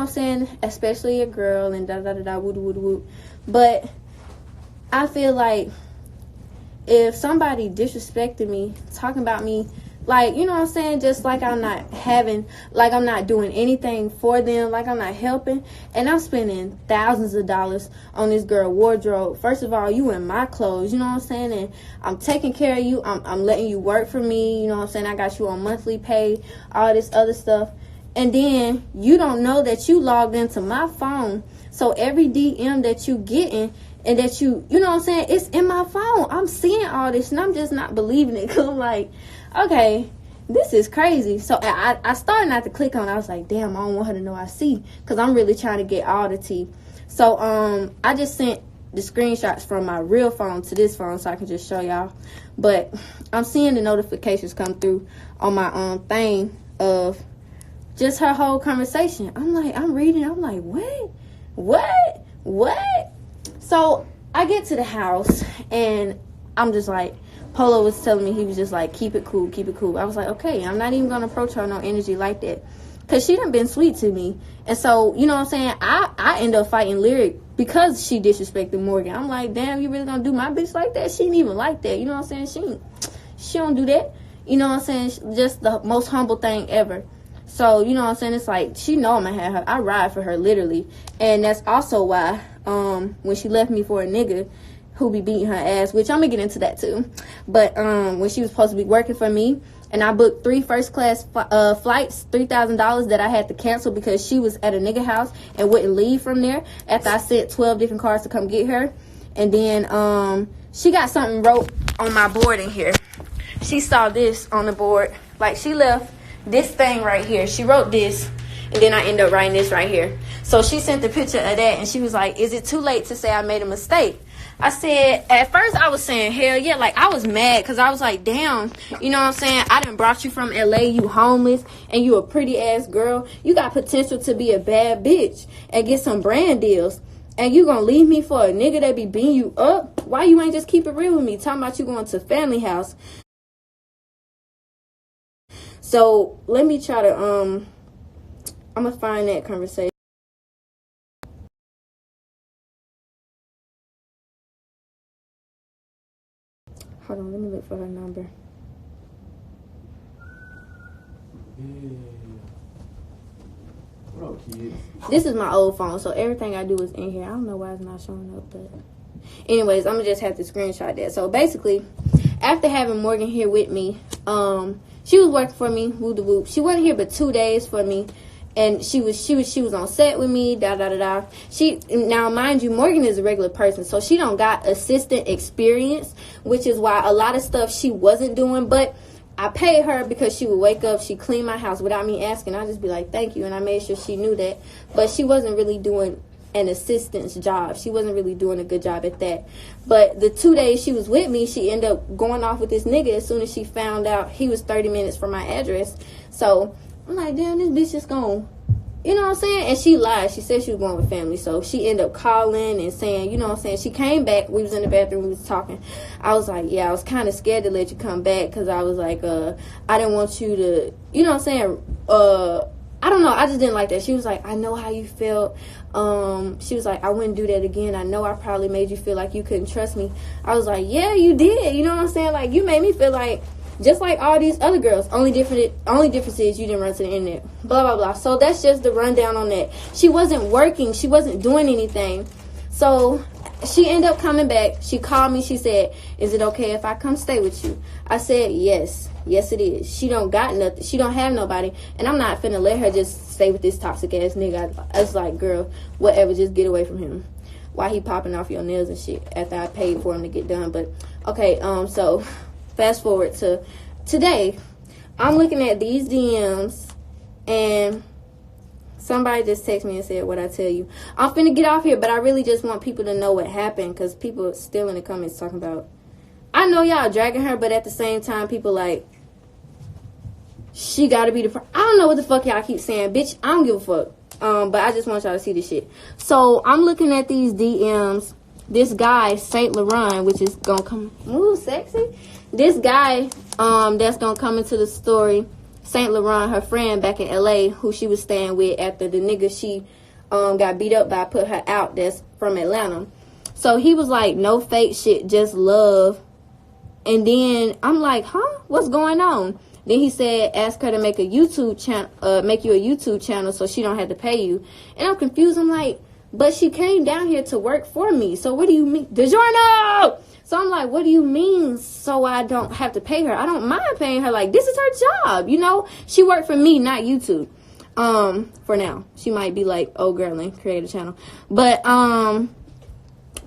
I'm saying, especially a girl and da-da-da-da, woo-woo-woo. But I feel like if somebody disrespected me, talking about me, like, you know what I'm saying, just like I'm not doing anything for them, like I'm not helping, and I'm spending thousands of dollars on this girl wardrobe. First of all, you in my clothes, you know what I'm saying, and I'm taking care of you, I'm letting you work for me, you know what I'm saying, I got you on monthly pay, all this other stuff, and then you don't know that you logged into my phone, so every DM that you getting, and that you know what I'm saying, it's in my phone. I'm seeing all this, and I'm just not believing it, because I'm like, okay, this is crazy. So I started not to click on it. I was like, damn, I don't want her to know I see, because I'm really trying to get all the tea. So I just sent the screenshots from my real phone to this phone so I can just show y'all. But I'm seeing the notifications come through on my thing of just her whole conversation. I'm like, I'm reading, I'm like, what? So I get to the house, and I'm just like, Polo was telling me, he was just like, keep it cool. I was like, okay, I'm not even going to approach her no energy like that, because she done been sweet to me. And so, you know what I'm saying, I end up fighting Lyric because she disrespected Morgan. I'm like, damn, you really going to do my bitch like that? She ain't even like that, you know what I'm saying? She don't do that, you know what I'm saying? Just the most humble thing ever. So, you know what I'm saying, it's like, she know I'm going to have her. I ride for her, literally. And that's also why, when she left me for a nigga who be beating her ass, which I'm gonna get into that too, but when she was supposed to be working for me, and I booked 3 first-class flights, $3,000 that I had to cancel because she was at a nigga house and wouldn't leave from there after I sent 12 different cars to come get her. And then she got something wrote on my board in here. She saw this on the board, like she left this thing right here. She wrote this, and then I end up writing this right here. So she sent the picture of that, and she was like, is it too late to say I made a mistake? I said, at first I was saying, hell yeah, like I was mad, because I was like, damn, you know what I'm saying, I done brought you from LA, you homeless, and you a pretty ass girl, you got potential to be a bad bitch and get some brand deals, and you gonna leave me for a nigga that be beating you up? Why you ain't just keep it real with me, talking about you going to family house? So let me try to I'm gonna find that conversation. Hold on, let me look for her number. What up, kids? This is my old phone, so everything I do is in here. I don't know why it's not showing up, but anyways, I'm gonna just have to screenshot that. So basically, after having Morgan here with me, she was working for me, woo the whoop. She wasn't here but 2 days for me. And she was on set with me, da-da-da-da. Now, mind you, Morgan is a regular person, so she don't got assistant experience, which is why a lot of stuff she wasn't doing. But I paid her because she would wake up, she clean my house without me asking. I'd just be like, thank you, and I made sure she knew that. But she wasn't really doing an assistant's job. She wasn't really doing a good job at that. But the 2 days she was with me, she ended up going off with this nigga as soon as she found out he was 30 minutes from my address. So I'm like, damn, this bitch just gone. You know what I'm saying? And she lied. She said she was going with family. So she ended up calling and saying, you know what I'm saying? She came back. We was in the bathroom. We was talking. I was like, yeah, I was kind of scared to let you come back because I was like, I didn't want you to, you know what I'm saying? I don't know. I just didn't like that. She was like, I know how you felt. She was like, I wouldn't do that again. I know I probably made you feel like you couldn't trust me. I was like, yeah, you did. You know what I'm saying? Like, you made me feel like just like all these other girls. Only difference is you didn't run to the internet. Blah, blah, blah. So that's just the rundown on that. She wasn't working. She wasn't doing anything. So she ended up coming back. She called me. She said, is it okay if I come stay with you? I said, yes. Yes, it is. She don't got nothing. She don't have nobody. And I'm not finna let her just stay with this toxic ass nigga. I was like, girl, whatever. Just get away from him. Why he popping off your nails and shit after I paid for him to get done. But, okay, so fast forward to today. I'm looking at these DMs, and somebody just texted me and said what I tell you. I'm finna get off here, but I really just want people to know what happened, because people are still in the comments talking about, I know y'all dragging her, but at the same time, people like, she gotta be the I don't know what the fuck y'all keep saying. Bitch, I don't give a fuck. But I just want y'all to see this shit. So I'm looking at these DMs. This guy, Saint Laurent, which is gonna come, ooh, sexy. This guy, that's gonna come into the story, Saint Laurent, her friend back in LA, who she was staying with after the nigga she got beat up by put her out, that's from Atlanta. So he was like, no fake shit, just love. And then I'm like, huh? What's going on? Then he said, ask her to make a YouTube channel, make you a YouTube channel so she don't have to pay you. And I'm confused. I'm like, but she came down here to work for me. So what do you mean? DiGiorno! So I'm like, what do you mean so I don't have to pay her? I don't mind paying her. Like, this is her job, you know? She worked for me, not YouTube. For now. She might be like, oh, girl, and create a channel. But,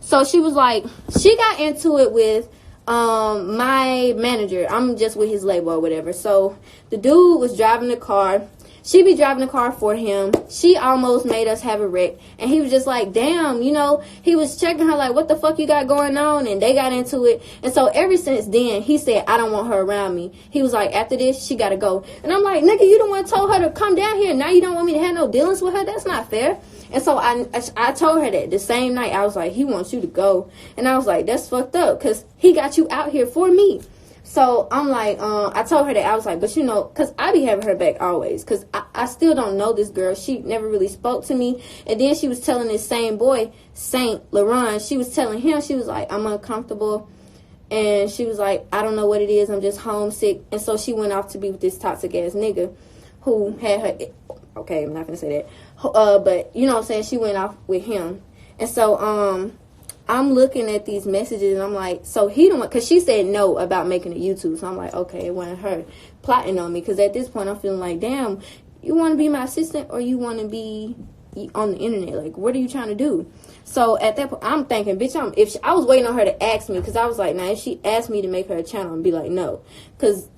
so she was like, she got into it with my manager. I'm just with his label or whatever. So the dude was driving the car. She be driving the car for him. She almost made us have a wreck. And he was just like, damn, you know, he was checking her like, what the fuck you got going on? And they got into it. And so ever since then, he said, I don't want her around me. He was like, after this, she got to go. And I'm like, nigga, you the one told her to come down here. Now you don't want me to have no dealings with her? That's not fair. And so I told her that the same night. I was like, he wants you to go. And I was like, that's fucked up because he got you out here for me. So I'm like, I told her that. I was like, but you know, because I be having her back always. Because I still don't know this girl. She never really spoke to me. And then she was telling this same boy, Saint Laurent, she was telling him, she was like, I'm uncomfortable. And she was like, I don't know what it is. I'm just homesick. And so she went off to be with this toxic ass nigga who had her. Okay, I'm not going to say that. But you know what I'm saying? She went off with him. And so, I'm looking at these messages and I'm like, so he don't want, because she said no about making a YouTube. So I'm like, okay, it wasn't her plotting on me. Because at this point, I'm feeling like, damn, you want to be my assistant or you want to be on the internet? Like, what are you trying to do? So at that point, I'm thinking, bitch, I was waiting on her to ask me. Because I was like, now, if she asked me to make her a channel, and be like, no. Because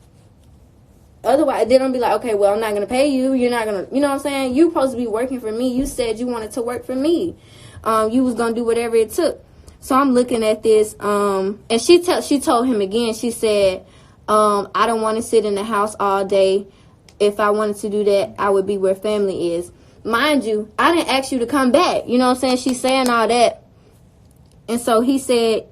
otherwise, then I'll be like, okay, well, I'm not going to pay you. You're not going to, you know what I'm saying? You're supposed to be working for me. You said you wanted to work for me. You was going to do whatever it took. So I'm looking at this, and she told him again, she said, I don't want to sit in the house all day. If I wanted to do that, I would be where family is. Mind you, I didn't ask you to come back. You know what I'm saying? She's saying all that. And so he said,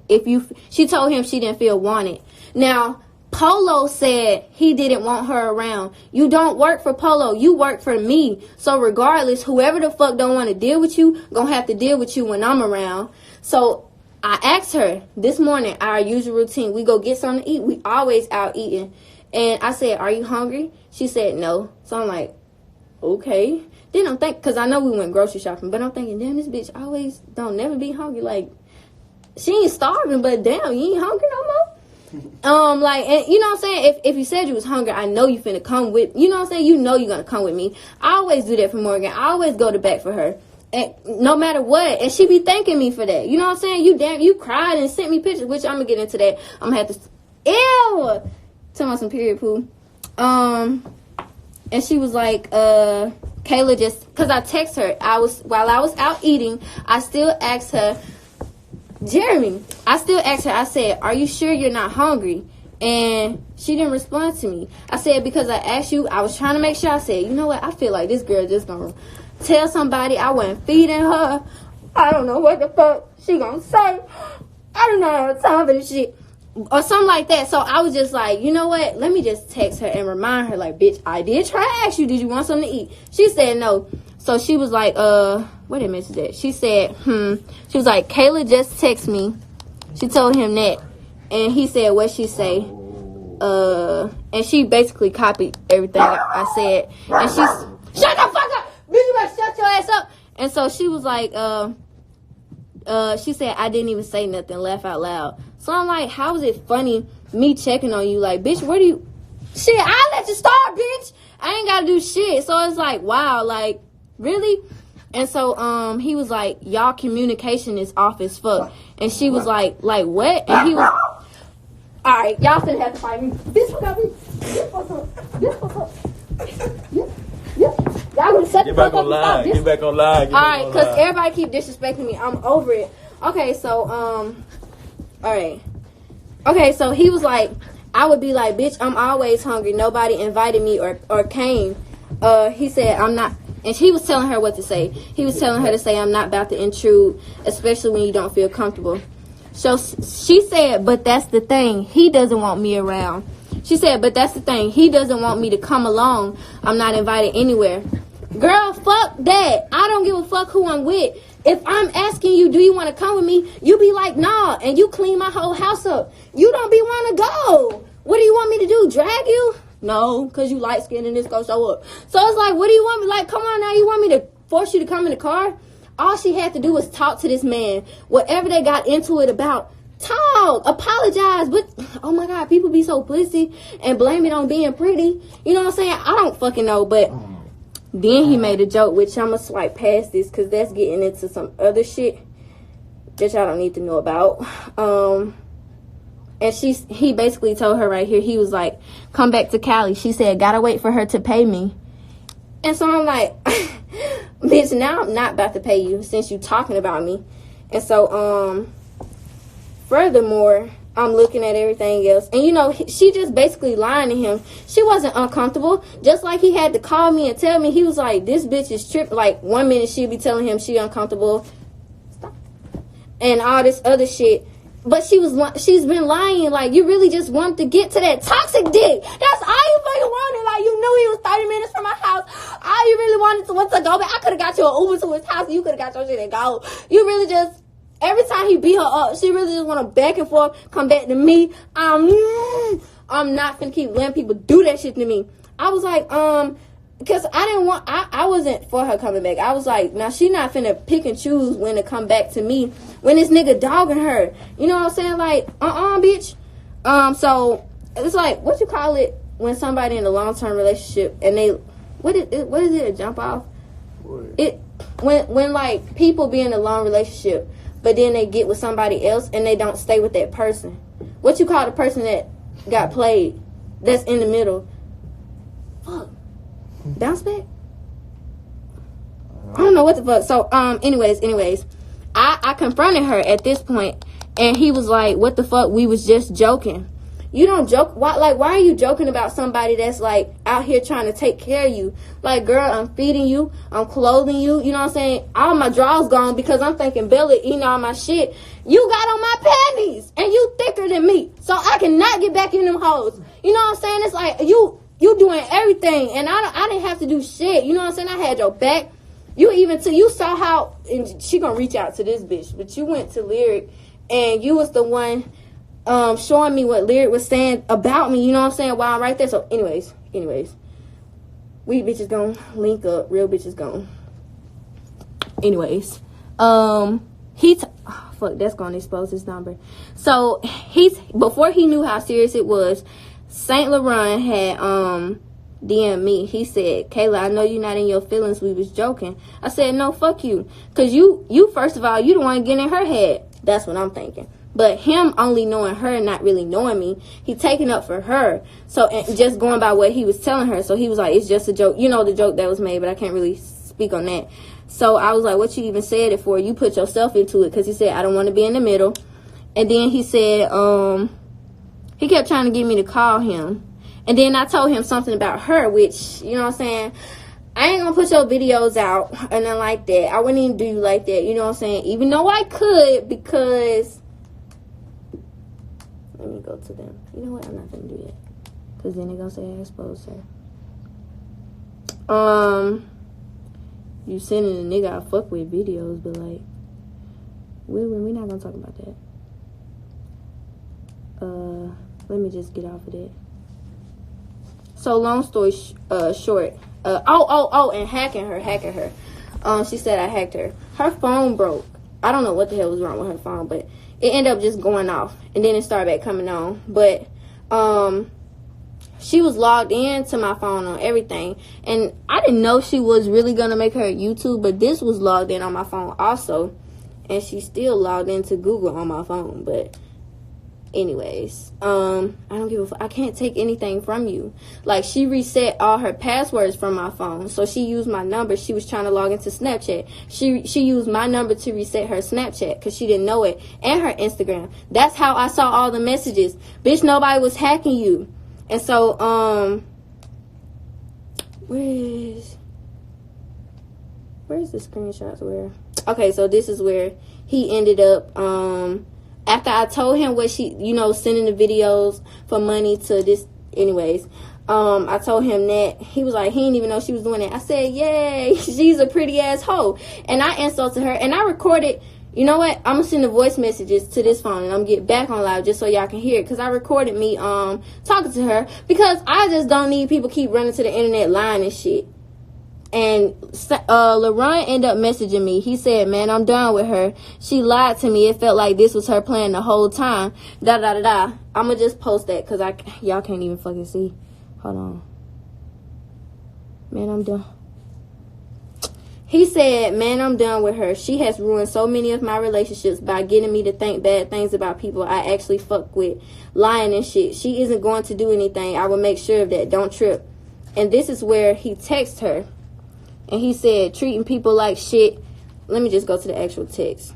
she told him she didn't feel wanted. Now, Polo said he didn't want her around. You don't work for Polo. You work for me. So regardless, whoever the fuck don't want to deal with you, gonna have to deal with you when I'm around. So I asked her this morning, our usual routine. We go get something to eat. We always out eating. And I said, are you hungry? She said no. So I'm like, okay. Then I'm thinking, because I know we went grocery shopping, but I'm thinking, damn, this bitch always don't never be hungry. Like, she ain't starving, but damn, you ain't hungry no more? Like, and you know what I'm saying? If you said you was hungry, I know you finna come with, you know what I'm saying? You know you're gonna come with me. I always do that for Morgan. I always go to bat for her. And no matter what, and she be thanking me for that. You know what I'm saying? You cried and sent me pictures, which I'm gonna get into that. I'm gonna have to, ew, tell me some period poo. And she was like, Kayla just, cause I text her. While I was out eating, I still asked her, Jeremy. I still asked her. I said, "Are you sure you're not hungry?" And she didn't respond to me. I said, because I asked you, I was trying to make sure. I said, you know what? I feel like this girl just gonna tell somebody I wasn't feeding her. I don't know what the fuck she gonna say. I don't know have time for this shit. Or something like that. So I was just like, you know what? Let me just text her and remind her, like, bitch, I did try to ask you, did you want something to eat? She said no. So she was like, what did message that? She said, She was like, Kayla just texted me. She told him that. And he said, what she say? And she basically copied everything I said. And she's, shut the fuck up! Bitch, you better shut your ass up! And so she was like, she said, I didn't even say nothing, laugh out loud. So I'm like, how is it funny me checking on you? Like, bitch, where do you... Shit, I let you start, bitch! I ain't gotta do shit. So it's like, wow, like, really? And so he was like, y'all communication is off as fuck. And she was like what? And he was, alright, y'all finna have to fight me. This fuck up me. This fuck up. This fuck up. Yeah. Y'all gonna shut the fuck up and stop this. Get back on live. Alright, cause everybody keep disrespecting me. I'm over it. Okay, so alright. Okay, so he was like, I would be like, bitch, I'm always hungry. Nobody invited me or came. He said, I'm not. And he was telling her what to say. He was telling her to say, I'm not about to intrude, especially when you don't feel comfortable. So she said, but that's the thing. He doesn't want me around. She said, but that's the thing. He doesn't want me to come along. I'm not invited anywhere. Girl, fuck that. I don't give a fuck who I'm with. If I'm asking you, do you want to come with me? You be like, nah. And you clean my whole house up. You don't be want to go. What do you want me to do? Drag you? No, because you light skinned and this gonna show up. So it's like, what do you want me? Like, come on now. You want me to force you to come in the car? All she had to do was talk to this man. Whatever they got into it about, talk, apologize. But, oh my God, people be so pussy and blame it on being pretty. You know what I'm saying? I don't fucking know, but then he made a joke, which I'm going to swipe past this because that's getting into some other shit that y'all don't need to know about. And he basically told her right here, he was like, come back to Cali. She said, gotta wait for her to pay me. And so I'm like, bitch, now I'm not about to pay you since you talking about me. And so, furthermore, I'm looking at everything else. And, you know, she just basically lying to him. She wasn't uncomfortable. Just like he had to call me and tell me. He was like, this bitch is tripping. Like, 1 minute she'd be telling him she uncomfortable. Stop. And all this other shit. But she's been lying. Like, you really just want to get to that toxic dick. That's all you fucking wanted. Like, you knew he was 30 minutes from my house. All you really wanted was to go back. I could have got you an Uber to his house. And you could have got your shit and go. You really just... Every time he beat her up, she really just want to back and forth, come back to me. I'm not finna keep letting people do that shit to me. I was like, because I wasn't for her coming back. I was like, now she not finna pick and choose when to come back to me when this nigga dogging her. You know what I'm saying? Like, bitch. So it's like, what you call it when somebody in a long-term relationship and they, what is it, a jump off? What? When like people be in a long relationship, but then they get with somebody else and they don't stay with that person. What you call the person that got played? That's in the middle. Fuck. Bounce back? I don't know what the fuck. So, anyways. I confronted her at this point and he was like, what the fuck? We was just joking. You don't joke. Why are you joking about somebody that's like out here trying to take care of you? Like, girl, I'm feeding you. I'm clothing you. You know what I'm saying? All my drawers gone because I'm thinking Bella eating all my shit. You got on my panties and you thicker than me. So I cannot get back in them hoes. You know what I'm saying? It's like you doing everything and I didn't have to do shit. You know what I'm saying? I had your back. You saw how, and she gonna reach out to this bitch, but you went to Lyric and you was the one showing me what Lyric was saying about me, you know what I'm saying, while I'm right there. So anyways, we bitches gonna link up, real bitches gonna. Anyways, fuck, that's gonna expose his number. So before he knew how serious it was, Saint Laurent had DM me. He said, Kayla, I know you're not in your feelings, we was joking. I said, no, fuck you, because you first of all, you the one getting in her head. That's what I'm thinking. But him only knowing her and not really knowing me, he taking up for her. So, and just going by what he was telling her. So he was like, it's just a joke. You know the joke that was made, but I can't really speak on that. So I was like, what you even said it for? You put yourself into it. Because he said, I don't want to be in the middle. And then he said, he kept trying to get me to call him. And then I told him something about her, which, you know what I'm saying? I ain't gonna put your videos out or nothing like that. I wouldn't even do you like that. You know what I'm saying? Even though I could, because... Let me go to them. You know what? I'm not gonna do that. Because then they're gonna say I exposed her. You sending a nigga I fuck with videos, but like, we're not gonna talk about that. Let me just get off of that. So long story short, and hacking her. She said I hacked her. Her phone broke. I don't know what the hell was wrong with her phone, but it ended up just going off, and then it started back coming on. But she was logged in to my phone on everything, and I didn't know she was really gonna make her a YouTube, but this was logged in on my phone also, and she still logged into Google on my phone. But anyways, I don't give a fuck. I can't take anything from you. Like, she reset all her passwords from my phone, so she used my number. She was trying to log into Snapchat. She used my number to reset her Snapchat because she didn't know it, and her Instagram. That's how I saw all the messages. Bitch, nobody was hacking you. And so where's the screenshots? Where? Okay, so this is where he ended up after I told him what she, sending the videos for money to this Anyways, I told him that. He was like, he didn't even know she was doing it. I said, yay, she's a pretty ass hoe. And I insulted her, and I recorded. You know what? I'm gonna send the voice messages to this phone, and I'm gonna get back on live just so y'all can hear it, because I recorded me talking to her, because I just don't need people keep running to the internet lying and shit. And LaRon ended up messaging me. He said, man, I'm done with her. She lied to me. It felt like this was her plan the whole time. Da da da da. I'm gonna just post that because y'all can't even fucking see. Hold on. Man, I'm done. He said, man, I'm done with her. She has ruined so many of my relationships by getting me to think bad things about people I actually fuck with. Lying and shit. She isn't going to do anything. I will make sure of that. Don't trip. And this is where he texted her. And he said, treating people like shit. Let me just go to the actual text.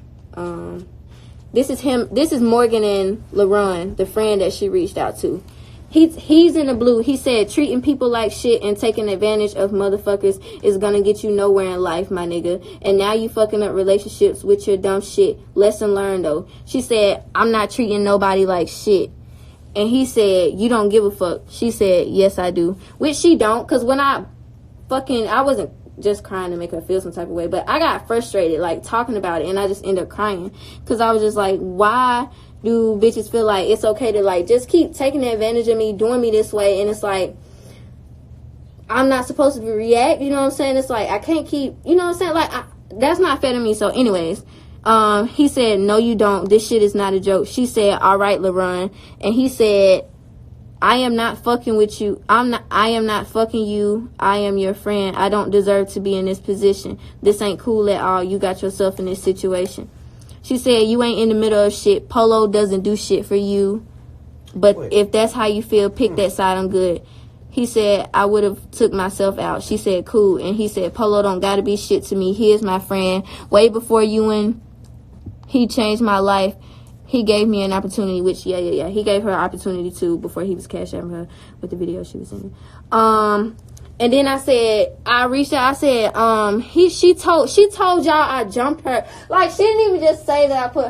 This is him. This is Morgan and LaRon, the friend that she reached out to. He's in the blue. He said, treating people like shit and taking advantage of motherfuckers is gonna get you nowhere in life, my nigga. And now you fucking up relationships with your dumb shit. Lesson learned, though. She said, I'm not treating nobody like shit. And he said, you don't give a fuck. She said, yes, I do. Which she don't, because when I wasn't just crying to make her feel some type of way, but I got frustrated, like, talking about it, and I just ended up crying. Because I was just like, why do bitches feel like it's okay to, like, just keep taking advantage of me, doing me this way? And it's like, I'm not supposed to react, you know what I'm saying? It's like, I can't keep, you know what I'm saying? Like, that's not fair to me. So anyways, he said, no, you don't. This shit is not a joke. She said, all right, LaRon. And he said, I am not fucking with you. I am not fucking you. I am your friend. I don't deserve to be in this position. This ain't cool at all. You got yourself in this situation. She said, you ain't in the middle of shit. Polo doesn't do shit for you. But if that's how you feel, pick that side. I'm good. He said, I would have took myself out. She said, cool. And he said, Polo don't gotta be shit to me. He is my friend. Way before you and he changed my life. He gave me an opportunity, which, yeah. He gave her an opportunity, too, before he was cash apping her with the video she was in. And then I reached out. I said, she told y'all I jumped her. Like, she didn't even just say that I put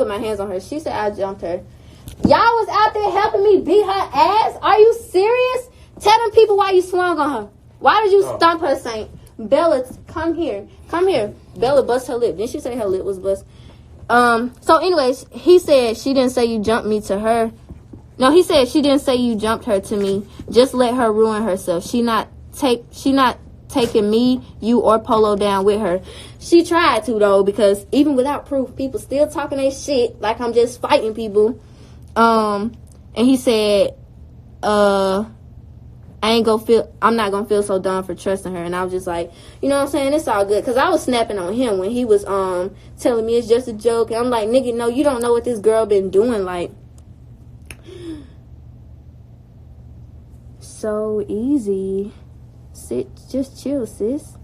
my hands on her. She said I jumped her. Y'all was out there helping me beat her ass? Are you serious? Tell them people why you swung on her. Why did you stomp her, Saint? Bella, come here. Come here. Bella bust her lip. Didn't she say her lip was bust? So anyways, he said she didn't say you jumped me to her. No, he said she didn't say you jumped her to me. Just let her ruin herself. She not taking me, you, or Polo down with her. She tried to, though, because even without proof, people still talking their shit like I'm just fighting people. And he said, I'm not gonna feel so dumb for trusting her. And I was just like, you know what I'm saying? It's all good. Cause I was snapping on him when he was, telling me it's just a joke. And I'm like, nigga, no, you don't know what this girl been doing. Like, so easy. Just chill, sis.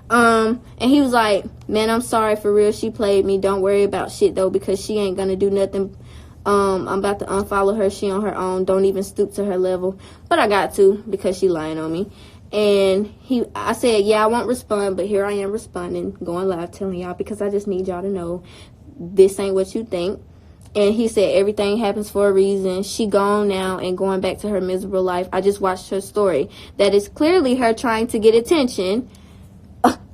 And he was like, man, I'm sorry for real. She played me. Don't worry about shit though, because she ain't gonna do nothing. I'm about to unfollow her. She on her own. Don't even stoop to her level. But I got to, because she lying on me. And I said, yeah, I won't respond, but here I am responding, going live, telling y'all, because I just need y'all to know this ain't what you think. And he said, everything happens for a reason. She gone now and going back to her miserable life. I just watched her story. That is clearly her trying to get attention.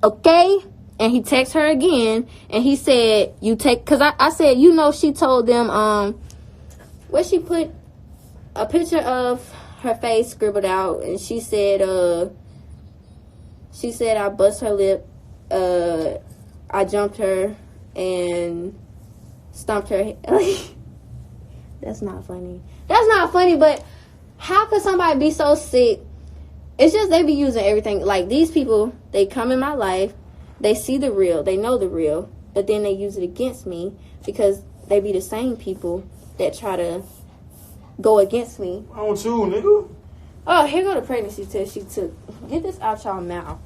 Okay? And he texted her again, and he said, because I said, you know, she told them, where she put a picture of her face scribbled out, and she said, I bust her lip, I jumped her, and stomped her. That's not funny. That's not funny, but how could somebody be so sick? It's just they be using everything. Like, these people, they come in my life, they see the real, they know the real, but then they use it against me because they be the same people that try to go against me. I want you, nigga. Oh, here go the pregnancy test she took. Get this out y'all mouth.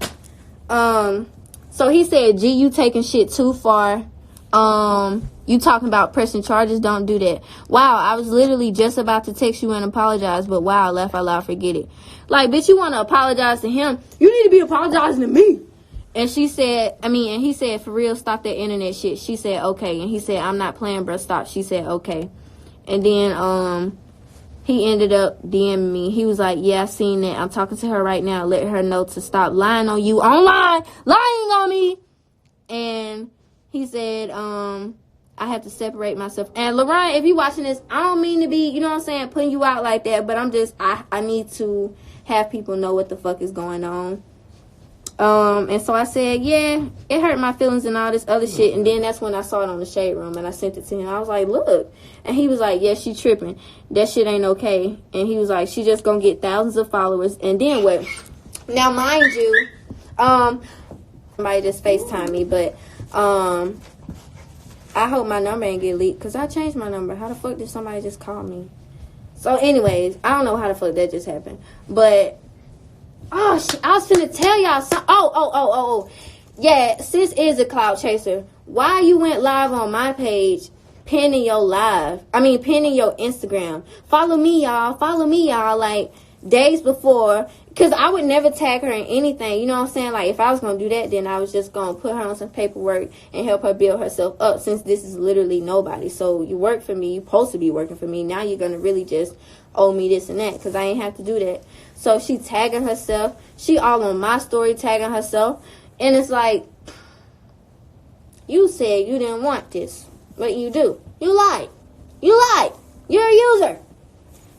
So he said, G, you taking shit too far. You talking about pressing charges, don't do that. Wow, I was literally just about to text you and apologize, but wow, laugh out loud, forget it. Like, bitch, you want to apologize to him? You need to be apologizing to me. And he said, for real, stop that internet shit. She said, okay. And he said, I'm not playing, bro, stop. She said, okay. And then, he ended up DMing me. He was like, yeah, I seen it. I'm talking to her right now. Let her know to stop lying on you online. Lying on me. And he said, I have to separate myself. And Lorraine, if you watching this, I don't mean to be, you know what I'm saying, putting you out like that. But I'm just, I need to have people know what the fuck is going on. And so I said, yeah, it hurt my feelings and all this other shit. And then that's when I saw it on the Shade Room and I sent it to him. I was like, look. And he was like, yeah, she tripping. That shit ain't okay. And he was like, she just gonna get thousands of followers. And then what? Now, mind you, somebody just FaceTime me, but I hope my number ain't get leaked because I changed my number. How the fuck did somebody just call me? So anyways, I don't know how the fuck that just happened. But oh, shit, I was finna tell y'all something. Oh. Yeah, sis is a cloud chaser. Why you went live on my page, pinning your Instagram? Follow me, y'all. Like, days before. Because I would never tag her in anything. You know what I'm saying? Like, if I was going to do that, then I was just going to put her on some paperwork and help her build herself up since this is literally nobody. So, you work for me. You're supposed to be working for me. Now you're going to really just owe me this and that because I ain't have to do that. So, she tagging herself. She all on my story tagging herself. And it's like, you said you didn't want this. But you do. You lied. You're a user.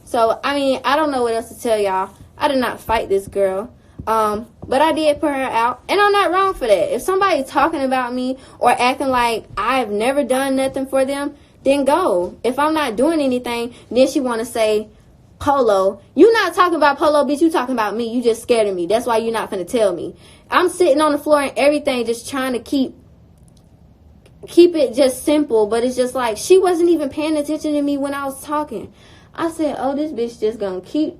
So, I mean, I don't know what else to tell y'all. I did not fight this girl. But I did put her out. And I'm not wrong for that. If somebody's talking about me or acting like I've never done nothing for them, then go. If I'm not doing anything, then she want to say, Polo. You not talking about Polo, bitch. You talking about me. You just scared of me. That's why you're not finna tell me. I'm sitting on the floor and everything just trying to keep it just simple. But it's just like, she wasn't even paying attention to me when I was talking. I said, oh, this bitch just gonna keep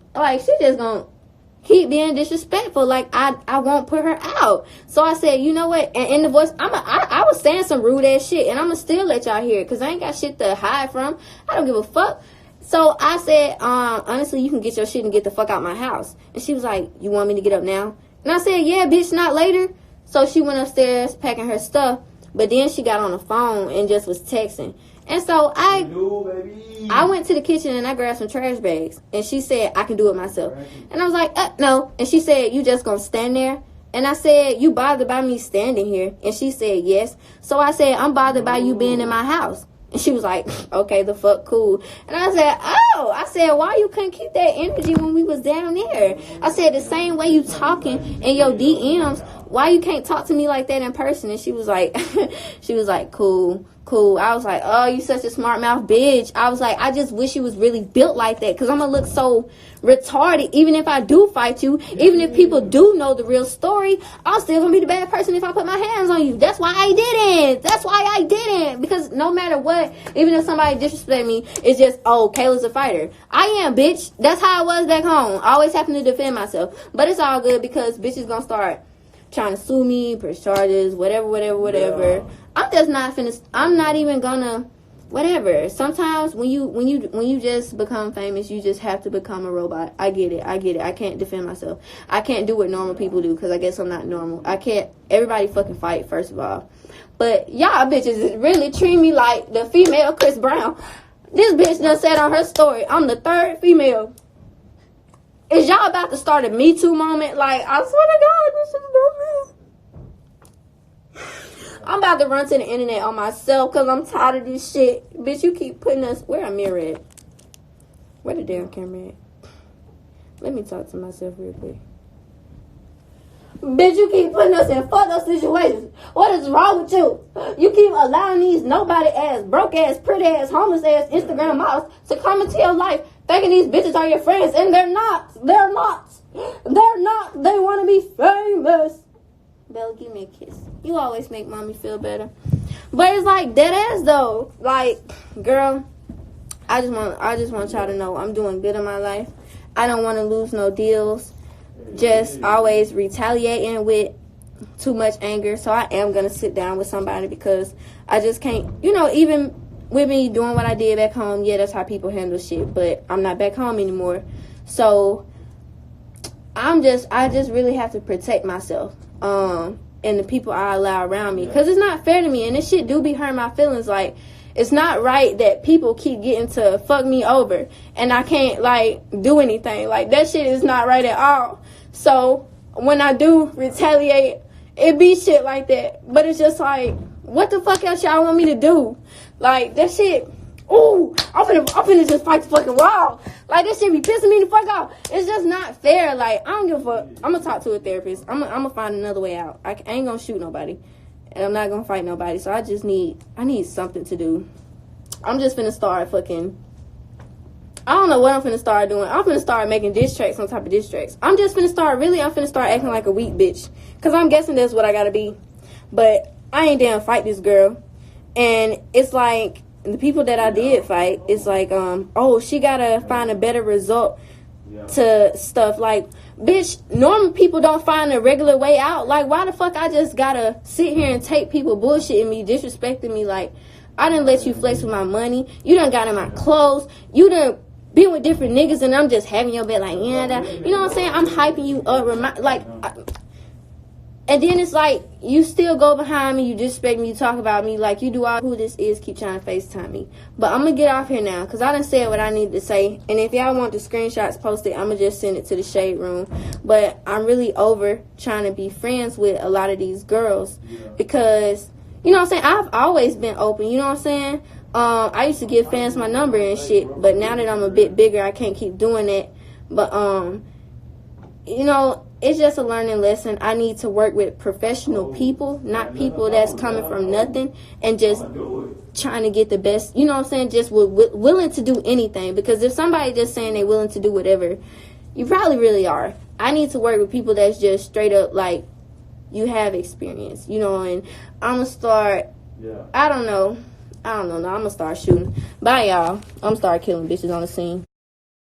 being disrespectful. Like, I won't put her out. So I said, you know what? And in the voice, I was saying some rude ass shit. And I'm gonna still let y'all hear it. Because I ain't got shit to hide from. I don't give a fuck. So I said, honestly, you can get your shit and get the fuck out my house. And she was like, you want me to get up now? And I said, yeah, bitch, not later. So she went upstairs packing her stuff. But then she got on the phone and just was texting. And so I went to the kitchen and I grabbed some trash bags. And she said, I can do it myself. And I was like, no. And she said, you just gonna stand there? And I said, you bothered by me standing here? And she said, yes. So I said, I'm bothered by you being in my house. And she was like, okay, the fuck, cool. And I said, why you couldn't keep that energy when we was down there? I said, the same way you talking in your DMs, why you can't talk to me like that in person? And she was like, cool. I was like, oh, you such a smart mouth bitch. I was like, I just wish you was really built like that. Because I'm going to look so retarded. Even if I do fight you, even if people do know the real story, I'm still going to be the bad person if I put my hands on you. That's why I didn't. Because no matter what, even if somebody disrespect me, it's just, oh, Kayla's a fighter. I am, bitch. That's how I was back home. I always having to defend myself. But it's all good because bitches going to start trying to sue me, press charges, whatever. Yeah. I'm not even gonna, whatever. Sometimes when you just become famous, you just have to become a robot. I get it. I can't defend myself. I can't do what normal people do because I guess I'm not normal. Everybody fucking fight, first of all. But y'all bitches really treat me like the female Chris Brown. This bitch done said on her story, I'm the third female. Is y'all about to start a Me Too moment? Like, I swear to God, this is dumb. I'm about to run to the internet on myself because I'm tired of this shit. Bitch, you keep putting us... Where a mirror at? Where the damn camera at? Let me talk to myself real quick. Bitch, you keep putting us in fucked up situations. What is wrong with you? You keep allowing these nobody-ass, broke-ass, pretty-ass, homeless-ass Instagram models to come into your life thinking these bitches are your friends, and they're not. They want to be famous. Bella, give me a kiss. You always make mommy feel better. But it's like dead ass though. Like, girl, I just want y'all to know I'm doing good in my life. I don't want to lose no deals. Just always retaliating with too much anger. So I am gonna sit down with somebody because I just can't, even with me doing what I did back home, yeah, that's how people handle shit. But I'm not back home anymore. So I just really have to protect myself. And the people I allow around me. Because it's not fair to me. And this shit do be hurting my feelings. Like, It's not right that people keep getting to fuck me over and I can't, like, do anything. Like, that shit is not right at all. So, when I do retaliate, it be shit like that. But it's just like, what the fuck else y'all want me to do? Like, that shit, ooh, I'm finna just fight the fucking wall. Like, that shit be pissing me the fuck off. It's just not fair. Like, I don't give a fuck. I'm gonna talk to a therapist. I'm gonna find another way out. I ain't gonna shoot nobody. And I'm not gonna fight nobody. So I need something to do. I'm just finna start fucking, I don't know what I'm finna start doing. I'm finna start making diss tracks on top of diss tracks. I'm finna start acting like a weak bitch. Because I'm guessing that's what I gotta be. But I ain't damn fight this girl. And it's like, the people that I did fight, it's like, oh, she gotta find a better result to stuff. Like, bitch, normal people don't find a regular way out. Like, why the fuck I just gotta sit here and take people bullshitting me, disrespecting me? Like, I done let you flex with my money. You done got in my clothes. You done been with different niggas, and I'm just having your bed like, yeah, that. You know what I'm saying? I'm hyping you up, and then it's like, you still go behind me, you disrespect me, you talk about me, like, you do all who this is, keep trying to FaceTime me. But I'm going to get off here now, because I done said what I needed to say. And if y'all want the screenshots posted, I'm going to just send it to the shade room. But I'm really over trying to be friends with a lot of these girls, because, you know what I'm saying, I've always been open, you know what I'm saying? I used to give fans my number and shit, but now that I'm a bit bigger, I can't keep doing that. But, you know, it's just a learning lesson. I need to work with professional people, not people that's coming from nothing and just trying to get the best, you know what I'm saying, just willing to do anything. Because if somebody just saying they're willing to do whatever, you probably really are. I need to work with people that's just straight up like, you have experience, you know, and I'm going to start, I don't know, I'm going to start shooting. Bye, y'all. I'm going to start killing bitches on the scene.